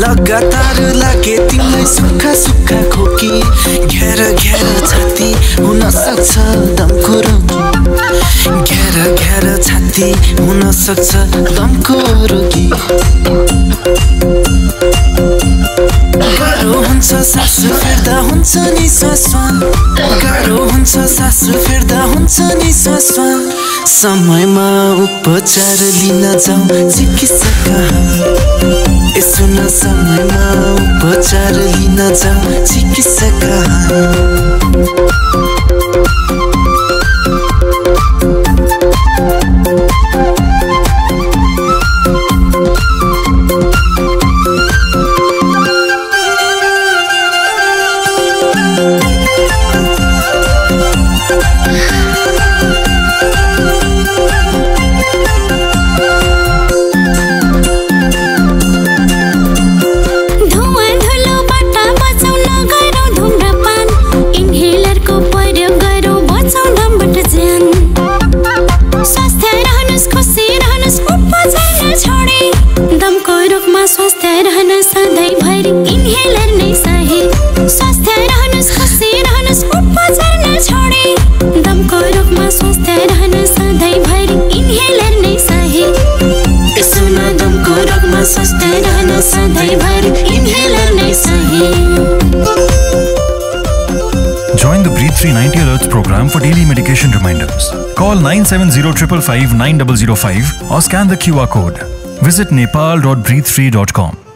लगातार लागे तिमीलाई सुक्खा सुक्खा खोकी घेर घेर छाती हुन सक्छ दमको रोगी घेर घेर छाती हुन सक्छ दमको रोगी गाह्रो हुन्छ सास फेर्दा हुन्छ नि श्वास गाह्रो हुन्छ सास फेर्दा हुन्छ नि श्वास समयमा उपचार लिन जाऊ चिकित्सक कहाँ सुन समयमा उपचार लिन जाऊ चिकित्सक कहाँ स्वास्थ्य रहन सधैँभरि इन्हेलर नै सहे स्वास्थ्य रहनुस् खुसी रहनुस् उपचार नछोडे दमको रोगमा स्वास्थ्य रहन सधैँभरि इन्हेलर नै सहे सुन दमको रोगमा स्वास्थ्य रहन सधैँभरि इन्हेलर नै सहे Join the Breathe 390 Alerts program for daily medication reminders. Call 970 555 9005 or scan the QR code. Visit nepal.breathe3.com.